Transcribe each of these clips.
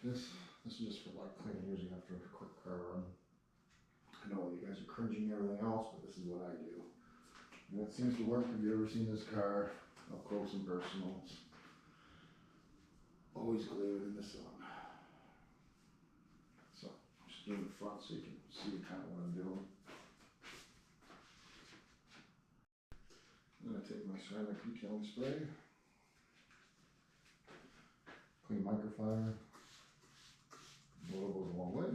This is just for like cleaning usually after a quick car run. I know you guys are cringing and everything else, but this is what I do. And it seems to work. Have you ever seen this car up close and personal? It's always gleaming in the sun. So I'm just doing the front so you can see kind of what I'm doing. I'm going to take my ceramic detailing spray, clean microfiber. Oil goes a long way.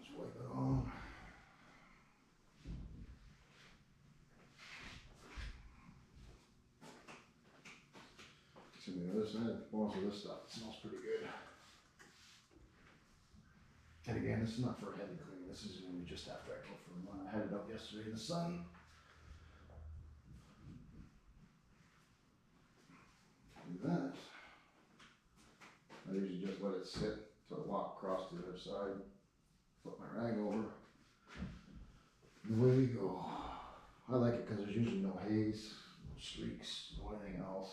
Just wipe it on. See the other side, most of this stuff smells pretty good. And again, this is not for heavy cleaning. This is going to be just after I go for a run. I had it up yesterday in the sun. Do that. I usually just let it sit till I walk across to the other side. Flip my rag over. And away we go. I like it because there's usually no haze, no streaks, no anything else.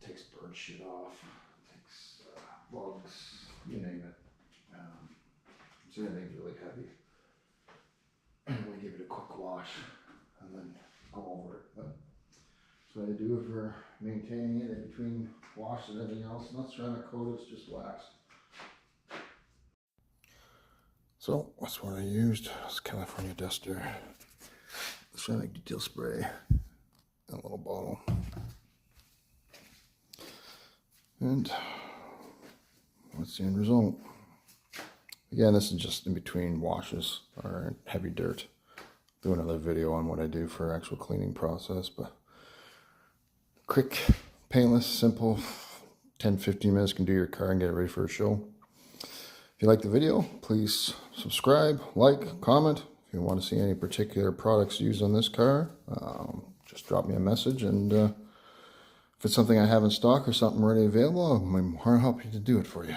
Takes bird shit off, takes bugs, you name it. So anything's really heavy. And we give it a quick wash and then go over it. But that's what I do for maintaining it in between wash and everything else. Not ceramic coat, it's just wax. So that's what I used. It's California Duster, ceramic detail spray, and a little bottle. And what's the end result? Again, this is just in between washes or heavy dirt. I'll do another video on what I do for actual cleaning process, but quick, painless, simple, 10-15 minutes can do your car and get it ready for a show. If you like the video, please subscribe, like, comment. If you want to see any particular products used on this car, just drop me a message, and if it's something I have in stock or something ready available, I'm more than happy to do it for you.